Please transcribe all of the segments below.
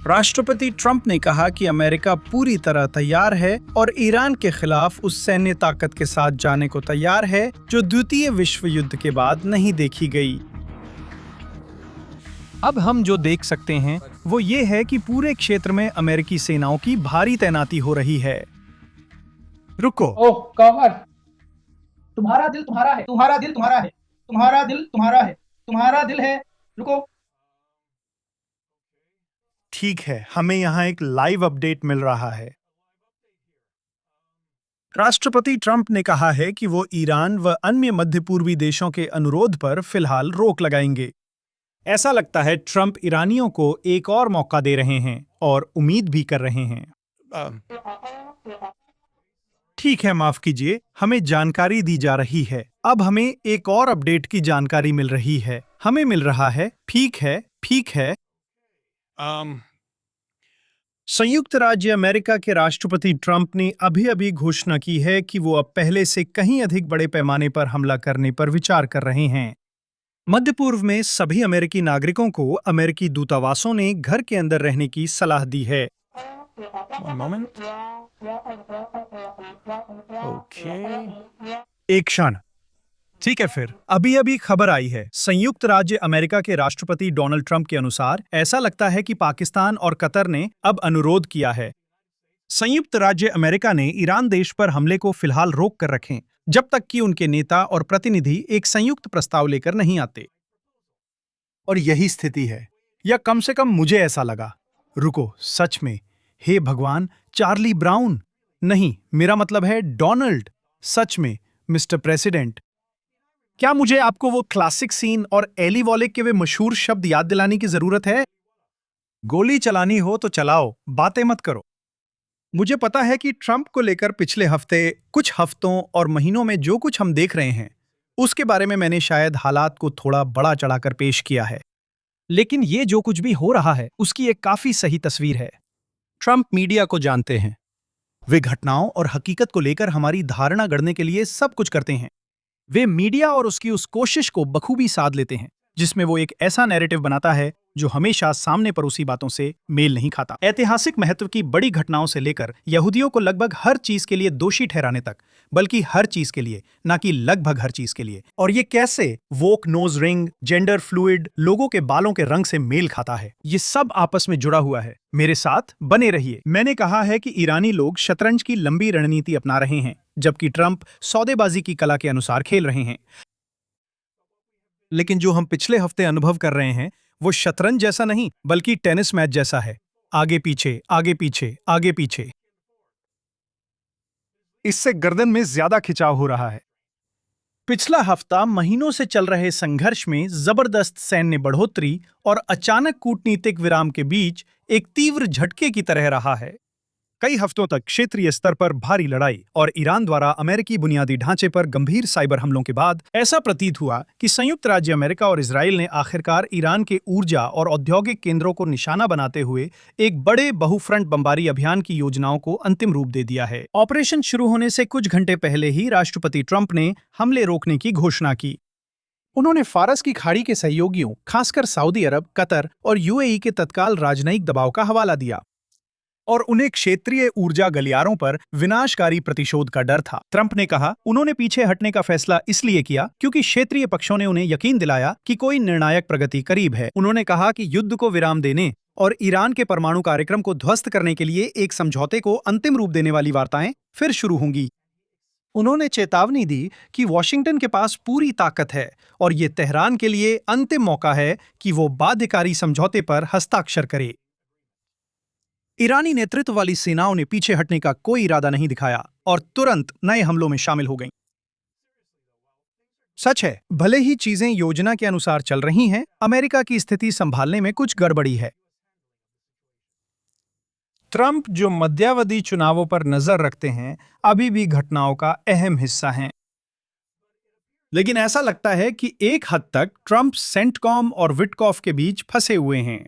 राष्ट्रपति ट्रंप ने कहा कि अमेरिका पूरी तरह तैयार है और ईरान के खिलाफ उस सैन्य ताकत के साथ जाने को तैयार है जो द्वितीय विश्व युद्ध के बाद नहीं देखी गई। अब हम जो देख सकते हैं वो ये है कि पूरे क्षेत्र में अमेरिकी सेनाओं की भारी तैनाती हो रही है। रुको। ओह कमर, तुम्हारा दिल तुम्हारा है, तुम्हारा दिल तुम्हारा है, तुम्हारा दिल तुम्हारा है, तुम्हारा दिल है। रुको। ठीक है, हमें यहाँ एक लाइव अपडेट मिल रहा है। राष्ट्रपति ट्रंप ने कहा है कि वो ईरान व अन्य मध्य पूर्वी देशों के अनुरोध पर फिलहाल रोक लगाएंगे। ऐसा लगता है ट्रंप ईरानियों को एक और मौका दे रहे हैं और उम्मीद भी कर रहे हैं। ठीक है, माफ कीजिए, हमें जानकारी दी जा रही है। अब हमें एक और अपडेट की जानकारी मिल रही है। हमें मिल रहा है, ठीक है। संयुक्त राज्य अमेरिका के राष्ट्रपति ट्रंप ने अभी घोषणा की है कि वो अब पहले से कहीं अधिक बड़े पैमाने पर हमला करने पर विचार कर रहे हैं। मध्य पूर्व में सभी अमेरिकी नागरिकों को अमेरिकी दूतावासों ने घर के अंदर रहने की सलाह दी है। एक क्षण। ठीक है, फिर अभी खबर आई है। संयुक्त राज्य अमेरिका के राष्ट्रपति डोनाल्ड ट्रंप के अनुसार ऐसा लगता है कि पाकिस्तान और कतर ने अब अनुरोध किया है। संयुक्त राज्य अमेरिका ने ईरान देश पर हमले को फिलहाल रोक कर रखें जब तक कि उनके नेता और प्रतिनिधि एक संयुक्त प्रस्ताव लेकर नहीं आते। और यही स्थिति है, या कम से कम मुझे ऐसा लगा। रुको, सच में? हे भगवान, चार्ली ब्राउन नहीं, मेरा मतलब है डोनाल्ड। सच में मिस्टर प्रेसिडेंट। क्या मुझे आपको वो क्लासिक सीन और एली वॉलेक के वे मशहूर शब्द याद दिलाने की जरूरत है? गोली चलानी हो तो चलाओ, बातें मत करो। मुझे पता है कि ट्रंप को लेकर पिछले हफ्ते, कुछ हफ्तों और महीनों में जो कुछ हम देख रहे हैं उसके बारे में मैंने शायद हालात को थोड़ा बड़ा चढ़ाकर पेश किया है, लेकिन ये जो कुछ भी हो रहा है उसकी एक काफी सही तस्वीर है। ट्रंप मीडिया को जानते हैं। वे घटनाओं और हकीकत को लेकर हमारी धारणा गढ़ने के लिए सब कुछ करते हैं। वे मीडिया और उसकी उस कोशिश को बखूबी साध लेते हैं जिसमें वो एक ऐसा नैरेटिव बनाता है जो हमेशा सामने परोसी बातों से मेल नहीं खाता। ऐतिहासिक महत्व की बड़ी घटनाओं से लेकर यहूदियों को लगभग हर चीज के लिए दोषी ठहराने तक, बल्कि हर चीज के लिए, ना कि लगभग हर चीज के लिए। और ये कैसे वोक नोज रिंग, जेंडर फ्लूइड, लोगों के बालों के रंग से मेल खाता है, ये सब आपस में जुड़ा हुआ है। मेरे साथ बने रहिए। मैंने कहा है कि ईरानी लोग शतरंज की लंबी रणनीति अपना रहे हैं जबकि ट्रंप सौदेबाजी की कला के अनुसार खेल रहे हैं। लेकिन जो हम पिछले हफ्ते अनुभव कर रहे हैं वो शतरंज जैसा नहीं बल्कि टेनिस मैच जैसा है। आगे पीछे, आगे पीछे, आगे पीछे। इससे गर्दन में ज्यादा खिंचाव हो रहा है। पिछला हफ्ता महीनों से चल रहे संघर्ष में जबरदस्त सैन्य बढ़ोतरी और अचानक कूटनीतिक विराम के बीच एक तीव्र झटके की तरह रहा है। कई हफ्तों तक क्षेत्रीय स्तर पर भारी लड़ाई और ईरान द्वारा अमेरिकी बुनियादी ढांचे पर गंभीर साइबर हमलों के बाद ऐसा प्रतीत हुआ कि संयुक्त राज्य अमेरिका और इजराइल ने आखिरकार ईरान के ऊर्जा और औद्योगिक केंद्रों को निशाना बनाते हुए एक बड़े बहुफ्रंट बमबारी अभियान की योजनाओं को अंतिम रूप दे दिया है। ऑपरेशन शुरू होने से कुछ घंटे पहले ही राष्ट्रपति ट्रंप ने हमले रोकने की घोषणा की। उन्होंने फारस की खाड़ी के सहयोगियों, खासकर सऊदी अरब, कतर और यूएई के तत्काल राजनयिक दबाव का हवाला दिया और उन्हें क्षेत्रीय ऊर्जा गलियारों पर विनाशकारी प्रतिशोध का डर था। ट्रंप ने कहा उन्होंने पीछे हटने का फैसला इसलिए किया क्योंकि क्षेत्रीय पक्षों ने उन्हें यकीन दिलाया कि कोई निर्णायक प्रगति करीब है। उन्होंने कहा कि युद्ध को विराम देने और ईरान के परमाणु कार्यक्रम को ध्वस्त करने के लिए एक समझौते को अंतिम रूप देने वाली वार्ताएं फिर शुरू होंगी। उन्होंने चेतावनी दी कि वॉशिंगटन के पास पूरी ताकत है और ये तेहरान के लिए अंतिम मौका है कि वो बाध्यकारी समझौते पर हस्ताक्षर करे। ईरानी नेतृत्व वाली सेनाओं ने पीछे हटने का कोई इरादा नहीं दिखाया और तुरंत नए हमलों में शामिल हो गईं। सच है, भले ही चीजें योजना के अनुसार चल रही हैं, अमेरिका की स्थिति संभालने में कुछ गड़बड़ी है। ट्रंप जो मध्यावधि चुनावों पर नजर रखते हैं अभी भी घटनाओं का अहम हिस्सा हैं। लेकिन ऐसा लगता है कि एक हद तक ट्रंप सेंटकॉम और विटकॉफ के बीच फंसे हुए हैं।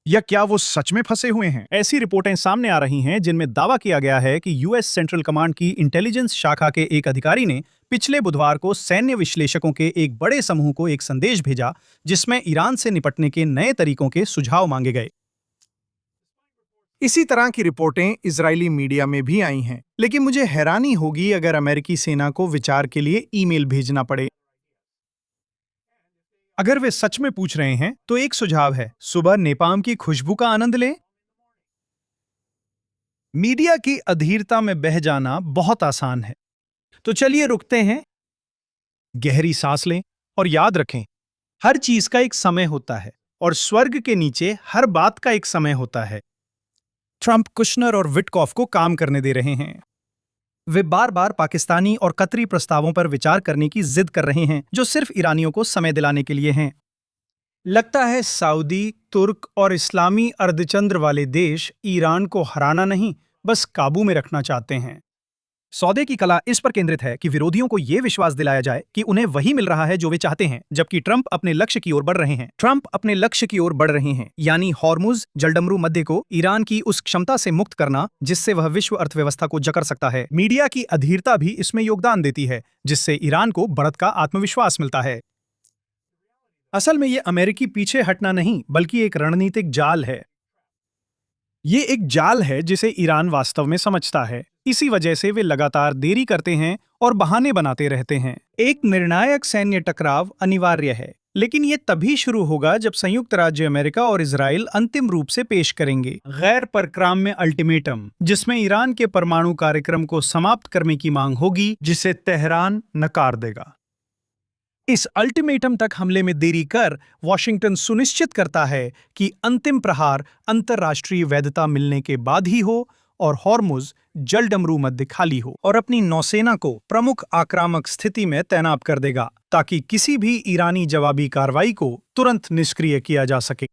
या क्या वो सच में फंसे हुए हैं? ऐसी रिपोर्टें सामने आ रही हैं जिनमें दावा किया गया है कि यूएस सेंट्रल कमांड की इंटेलिजेंस शाखा के एक अधिकारी ने पिछले बुधवार को सैन्य विश्लेषकों के एक बड़े समूह को एक संदेश भेजा जिसमें ईरान से निपटने के नए तरीकों के सुझाव मांगे गए। इसी तरह की रिपोर्टें इजरायली मीडिया में भी आई हैं, लेकिन मुझे हैरानी होगी अगर अमेरिकी सेना को विचार के लिए ईमेल भेजना पड़े। अगर वे सच में पूछ रहे हैं तो एक सुझाव है, सुबह नेपाम की खुशबू का आनंद लें। मीडिया की अधीरता में बह जाना बहुत आसान है, तो चलिए रुकते हैं, गहरी सांस लें और याद रखें, हर चीज का एक समय होता है और स्वर्ग के नीचे हर बात का एक समय होता है। ट्रंप कुशनर और विटकॉफ को काम करने दे रहे हैं। वे बार बार पाकिस्तानी और कतरी प्रस्तावों पर विचार करने की जिद कर रहे हैं, जो सिर्फ ईरानियों को समय दिलाने के लिए हैं। लगता है सऊदी, तुर्क और इस्लामी अर्धचंद्र वाले देश ईरान को हराना नहीं, बस काबू में रखना चाहते हैं। सौदे की कला इस पर केंद्रित है कि विरोधियों को यह विश्वास दिलाया जाए कि उन्हें वही मिल रहा है जो वे चाहते हैं, जबकि ट्रंप अपने लक्ष्य की ओर बढ़ रहे हैं, यानी हॉर्मुज जलडमरू मध्य को ईरान की उस क्षमता से मुक्त करना जिससे वह विश्व अर्थव्यवस्था को जकड़ सकता है। मीडिया की अधीरता भी इसमें योगदान देती है, जिससे ईरान को बढ़त का आत्मविश्वास मिलता है। असल में यह अमेरिकी पीछे हटना नहीं, बल्कि एक रणनीतिक जाल है। ये एक जाल है जिसे ईरान वास्तव में समझता है। इसी वजह से वे लगातार देरी करते हैं और बहाने बनाते रहते हैं। एक निर्णायक सैन्य टकराव अनिवार्य है, लेकिन ये तभी शुरू होगा जब संयुक्त राज्य अमेरिका और इजराइल अंतिम रूप से पेश करेंगे गैर परक्राम्य अल्टीमेटम, जिसमें ईरान के परमाणु कार्यक्रम को समाप्त करने की मांग होगी, जिसे तेहरान नकार देगा। इस अल्टीमेटम तक हमले में देरी कर वॉशिंगटन सुनिश्चित करता है कि अंतिम प्रहार अंतर्राष्ट्रीय वैधता मिलने के बाद ही हो और हॉर्मुज जलडमरू मध्य खाली हो, और अपनी नौसेना को प्रमुख आक्रामक स्थिति में तैनात कर देगा ताकि किसी भी ईरानी जवाबी कार्रवाई को तुरंत निष्क्रिय किया जा सके।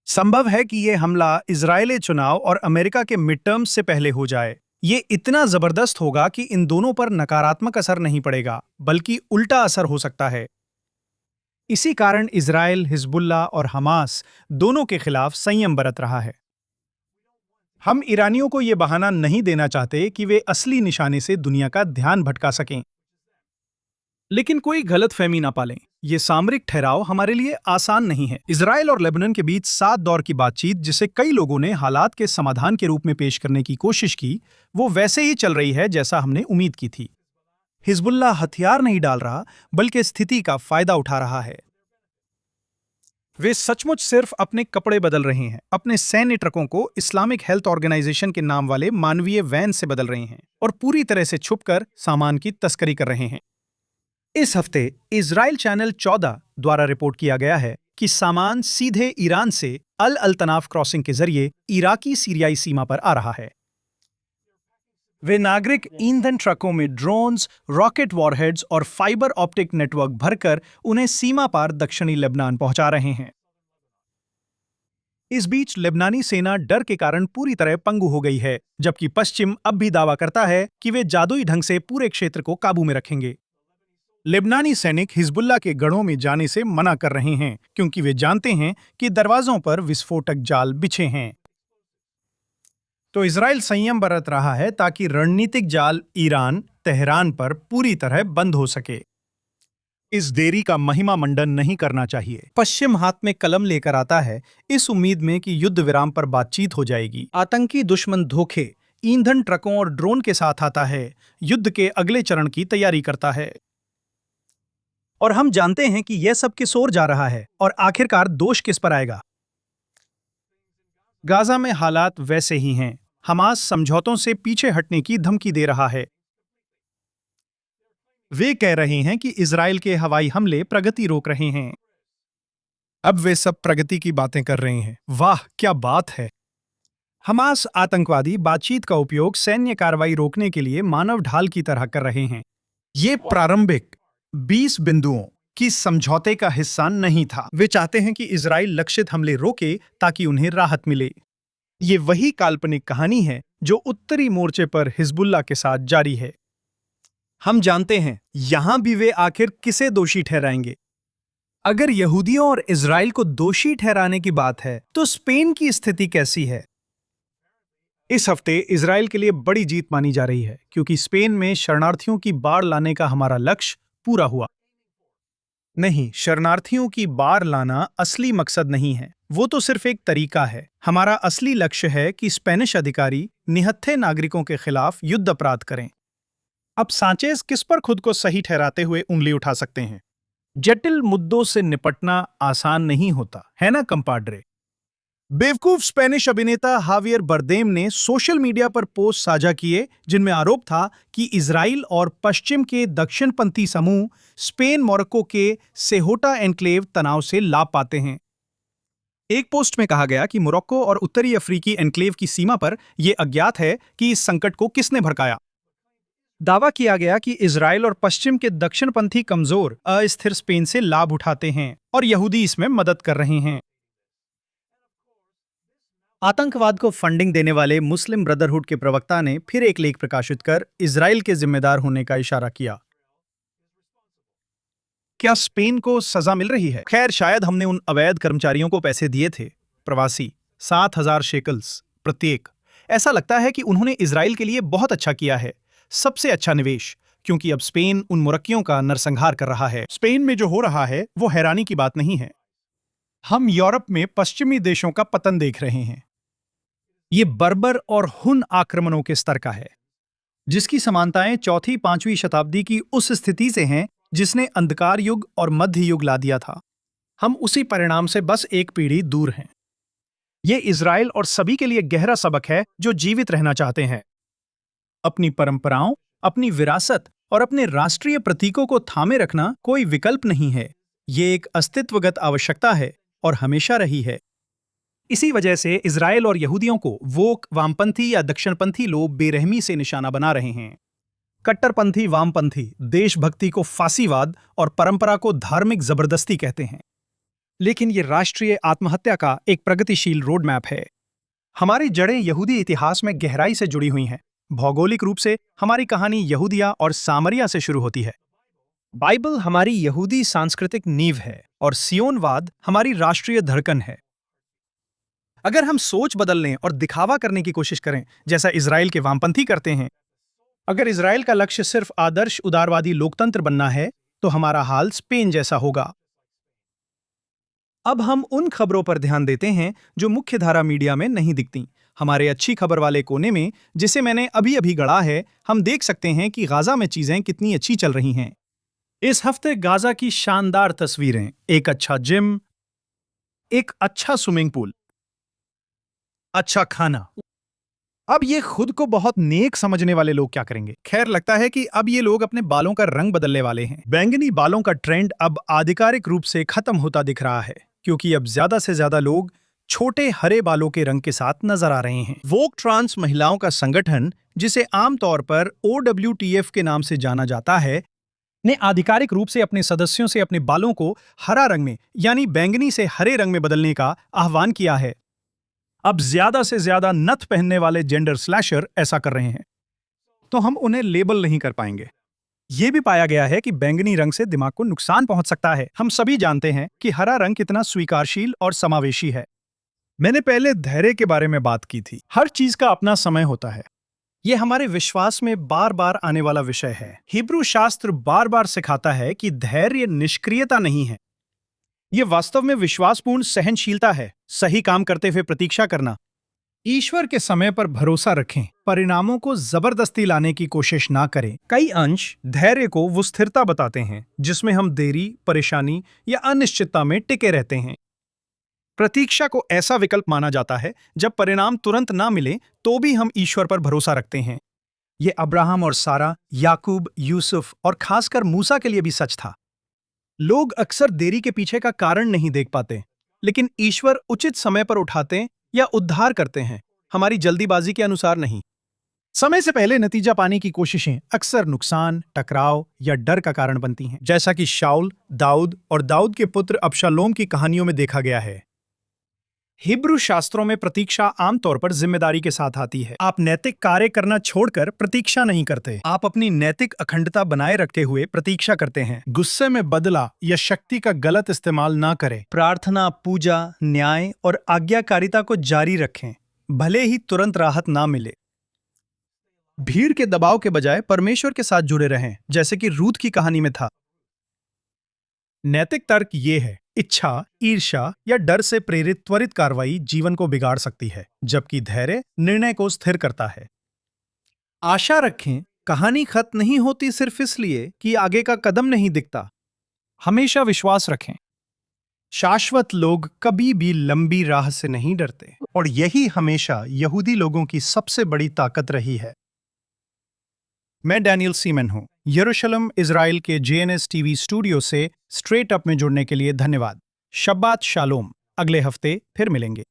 संभव है कि यह हमला इजरायली चुनाव और अमेरिका के मिड टर्म्स से पहले हो जाए। ये इतना जबरदस्त होगा कि इन दोनों पर नकारात्मक असर नहीं पड़ेगा, बल्कि उल्टा असर हो सकता है। इसी कारण इजराइल, हिजबुल्लाह और हमास दोनों के खिलाफ संयम बरत रहा है। हम ईरानियों को यह बहाना नहीं देना चाहते कि वे असली निशाने से दुनिया का ध्यान भटका सकें। लेकिन कोई गलतफहमी ना पालें, ये सामरिक ठहराव हमारे लिए आसान नहीं है। इजराइल और लेबनान के बीच 7 दौर की बातचीत, जिसे कई लोगों ने हालात के समाधान के रूप में पेश करने की कोशिश की, वो वैसे ही चल रही है जैसा हमने उम्मीद की थी। हिजबुल्लाह हथियार नहीं डाल रहा, बल्कि स्थिति का फायदा उठा रहा है। वे सचमुच सिर्फ अपने कपड़े बदल रहे हैं, अपने सैन्य ट्रकों को इस्लामिक हेल्थ ऑर्गेनाइजेशन के नाम वाले मानवीय वैन से बदल रहे हैं और पूरी तरह से छुपकर सामान की तस्करी कर रहे हैं। इस हफ्ते इजराइल चैनल 14 द्वारा रिपोर्ट किया गया है कि सामान सीधे ईरान से अल तनाफ क्रॉसिंग के जरिए इराकी सीरियाई सीमा पर आ रहा है। वे नागरिक ईंधन ट्रकों में ड्रोन्स, रॉकेट वॉरहेड्स और फाइबर ऑप्टिक नेटवर्क भरकर उन्हें सीमा पार दक्षिणी लेबनान पहुंचा रहे हैं। इस बीच लेबनानी सेना डर के कारण पूरी तरह पंगु हो गई है, जबकि पश्चिम अब भी दावा करता है कि वे जादुई ढंग से पूरे क्षेत्र को काबू में रखेंगे। लेबनानी सैनिक हिजबुल्लाह के गढ़ों में जाने से मना कर रहे हैं, क्योंकि वे जानते हैं कि दरवाजों पर विस्फोटक जाल बिछे हैं। तो इजराइल संयम बरत रहा है ताकि रणनीतिक जाल ईरान, तेहरान पर पूरी तरह बंद हो सके। इस देरी का महिमा मंडन नहीं करना चाहिए। पश्चिम हाथ में कलम लेकर आता है, इस उम्मीद में कि युद्ध विराम पर बातचीत हो जाएगी। आतंकी दुश्मन धोखे, ईंधन ट्रकों और ड्रोन के साथ आता है, युद्ध के अगले चरण की तैयारी करता है। और हम जानते हैं कि यह सब किस ओर जा रहा है और आखिरकार दोष किस पर आएगा। गाजा में हालात वैसे ही हैं। हमास समझौतों से पीछे हटने की धमकी दे रहा है। वे कह रहे हैं कि इजराइल के हवाई हमले प्रगति रोक रहे हैं। अब वे सब प्रगति की बातें कर रहे हैं। वाह, क्या बात है! हमास आतंकवादी बातचीत का उपयोग सैन्य कार्रवाई रोकने के लिए मानव ढाल की तरह कर रहे हैं। ये प्रारंभिक 20 बिंदुओं की समझौते का हिस्सा नहीं था। वे चाहते हैं कि इजराइल लक्षित हमले रोके ताकि उन्हें राहत मिले। ये वही काल्पनिक कहानी है जो उत्तरी मोर्चे पर हिजबुल्लाह के साथ जारी है। हम जानते हैं यहां भी वे आखिर किसे दोषी ठहराएंगे। अगर यहूदियों और इजराइल को दोषी ठहराने की बात है, तो स्पेन की स्थिति कैसी है? इस हफ्ते इजराइल के लिए बड़ी जीत मानी जा रही है, क्योंकि स्पेन में शरणार्थियों की बाढ़ लाने का हमारा लक्ष्य पूरा हुआ। नहीं, शरणार्थियों की बार लाना असली मकसद नहीं है। वो तो सिर्फ एक तरीका है। हमारा असली लक्ष्य है कि स्पेनिश अधिकारी निहत्थे नागरिकों के खिलाफ युद्ध अपराध करें। अब सांचेज किस पर खुद को सही ठहराते हुए उंगली उठा सकते हैं? जटिल मुद्दों से निपटना आसान नहीं होता, है ना कंपाड्रे? बेवकूफ स्पेनिश अभिनेता हावियर बरदेम ने सोशल मीडिया पर पोस्ट साझा किए जिनमें आरोप था कि इजराइल और पश्चिम के दक्षिणपंथी समूह स्पेन मोरक्को के सेहोटा एन्क्लेव तनाव से लाभ पाते हैं। एक पोस्ट में कहा गया कि मोरक्को और उत्तरी अफ्रीकी एन्क्लेव की सीमा पर यह अज्ञात है कि इस संकट को किसने भड़काया। दावा किया गया कि इजराइल और पश्चिम के दक्षिणपंथी कमजोर अस्थिर स्पेन से लाभ उठाते हैं और यहूदी इसमें मदद कर रहे हैं। आतंकवाद को फंडिंग देने वाले मुस्लिम ब्रदरहुड के प्रवक्ता ने फिर एक लेख प्रकाशित कर इजराइल के जिम्मेदार होने का इशारा किया। क्या स्पेन को सजा मिल रही है? खैर, शायद हमने उन अवैध कर्मचारियों को पैसे दिए थे, प्रवासी 7,000 शेकल्स प्रत्येक। ऐसा लगता है कि उन्होंने इजराइल के लिए बहुत अच्छा किया है, सबसे अच्छा निवेश, क्योंकि अब स्पेन उन मुरक्कियों का नरसंहार कर रहा है। स्पेन में जो हो रहा है वो हैरानी की बात नहीं है। हम यूरोप में पश्चिमी देशों का पतन देख रहे हैं। ये बर्बर और हुन आक्रमणों के स्तर का है, जिसकी समानताएं 4वीं-5वीं शताब्दी की उस स्थिति से हैं जिसने अंधकार युग और मध्य युग ला दिया था। हम उसी परिणाम से बस एक पीढ़ी दूर हैं। ये इजराइल और सभी के लिए गहरा सबक है जो जीवित रहना चाहते हैं। अपनी परंपराओं, अपनी विरासत और अपने राष्ट्रीय प्रतीकों को थामे रखना कोई विकल्प नहीं है। ये एक अस्तित्वगत आवश्यकता है और हमेशा रही है। इसी वजह से इजराइल और यहूदियों को वोक वामपंथी या दक्षिणपंथी लोग बेरहमी से निशाना बना रहे हैं। कट्टरपंथी वामपंथी देशभक्ति को फांसीवाद और परंपरा को धार्मिक जबरदस्ती कहते हैं। लेकिन ये राष्ट्रीय आत्महत्या का एक प्रगतिशील रोड मैप है। हमारी जड़ें यहूदी इतिहास में गहराई से जुड़ी हुई हैं। भौगोलिक रूप से हमारी कहानी यहूदिया और सामरिया से शुरू होती है। बाइबल हमारी यहूदी सांस्कृतिक नींव है और सियोनवाद हमारी राष्ट्रीय धड़कन है। अगर हम सोच बदलने और दिखावा करने की कोशिश करें, जैसा इजराइल के वामपंथी करते हैं, अगर इजराइल का लक्ष्य सिर्फ आदर्श उदारवादी लोकतंत्र बनना है, तो हमारा हाल स्पेन जैसा होगा। अब हम उन खबरों पर ध्यान देते हैं जो मुख्यधारा मीडिया में नहीं दिखती। हमारे अच्छी खबर वाले कोने में, जिसे मैंने अभी अभी गढ़ा है, हम देख सकते हैं कि गाजा में चीजें कितनी अच्छी चल रही हैं। इस हफ्ते गाजा की शानदार तस्वीरें, एक अच्छा जिम, एक अच्छा स्विमिंग पूल, अच्छा खाना। अब ये खुद को बहुत नेक समझने वाले लोग क्या करेंगे? खैर, लगता है कि अब ये लोग अपने बालों का रंग बदलने वाले हैं। बैंगनी बालों का ट्रेंड अब आधिकारिक रूप से खत्म होता दिख रहा है, क्योंकि अब ज्यादा से ज्यादा लोग छोटे हरे बालों के रंग के साथ नजर आ रहे हैं। वोक ट्रांस महिलाओं का संगठन, जिसे आमतौर पर OWTF के नाम से जाना जाता है, ने आधिकारिक रूप से अपने सदस्यों से अपने बालों को हरा रंग में, यानी बैंगनी से हरे रंग में बदलने का आह्वान किया है। अब ज्यादा से ज्यादा नथ पहनने वाले जेंडर स्लैशर ऐसा कर रहे हैं, तो हम उन्हें लेबल नहीं कर पाएंगे। यह भी पाया गया है कि बैंगनी रंग से दिमाग को नुकसान पहुंच सकता है। हम सभी जानते हैं कि हरा रंग कितना स्वीकारशील और समावेशी है। मैंने पहले धैर्य के बारे में बात की थी। हर चीज का अपना समय होता है। यह हमारे विश्वास में बार बार आने वाला विषय है। हिब्रू शास्त्र बार बार सिखाता है कि धैर्य निष्क्रियता नहीं है। यह वास्तव में विश्वासपूर्ण सहनशीलता है, सही काम करते हुए प्रतीक्षा करना। ईश्वर के समय पर भरोसा रखें, परिणामों को जबरदस्ती लाने की कोशिश ना करें। कई अंश धैर्य को वो स्थिरता बताते हैं जिसमें हम देरी, परेशानी या अनिश्चितता में टिके रहते हैं। प्रतीक्षा को ऐसा विकल्प माना जाता है जब परिणाम तुरंत ना मिले तो भी हम ईश्वर पर भरोसा रखते हैं। यह अब्राहम और सारा, याकूब, यूसुफ और खासकर मूसा के लिए भी सच था। लोग अक्सर देरी के पीछे का कारण नहीं देख पाते, लेकिन ईश्वर उचित समय पर उठाते या उद्धार करते हैं, हमारी जल्दीबाजी के अनुसार नहीं। समय से पहले नतीजा पाने की कोशिशें अक्सर नुकसान, टकराव या डर का कारण बनती हैं, जैसा कि शाऊल, दाऊद और दाऊद के पुत्र अबशालोम की कहानियों में देखा गया है। हिब्रू शास्त्रों में प्रतीक्षा आमतौर पर जिम्मेदारी के साथ आती है। आप नैतिक कार्य करना छोड़कर प्रतीक्षा नहीं करते। आप अपनी नैतिक अखंडता बनाए रखते हुए प्रतीक्षा करते हैं। गुस्से में बदला या शक्ति का गलत इस्तेमाल ना करें। प्रार्थना, पूजा, न्याय और आज्ञाकारिता को जारी रखें, भले ही तुरंत राहत ना मिले। भीड़ के दबाव के बजाय परमेश्वर के साथ जुड़े रहें, जैसे कि रूथ की कहानी में था। नैतिक तर्क ये है, इच्छा, ईर्ष्या या डर से प्रेरित त्वरित कार्रवाई जीवन को बिगाड़ सकती है, जबकि धैर्य निर्णय को स्थिर करता है। आशा रखें, कहानी खत्म नहीं होती सिर्फ इसलिए कि आगे का कदम नहीं दिखता। हमेशा विश्वास रखें, शाश्वत लोग कभी भी लंबी राह से नहीं डरते, और यही हमेशा यहूदी लोगों की सबसे बड़ी ताकत रही है। मैं डैनियल सीमन हूं। यरूशलेम, इजराइल के JNS TV स्टूडियो से स्ट्रेट अप में जुड़ने के लिए धन्यवाद। शब्बात शालोम। अगले हफ्ते फिर मिलेंगे।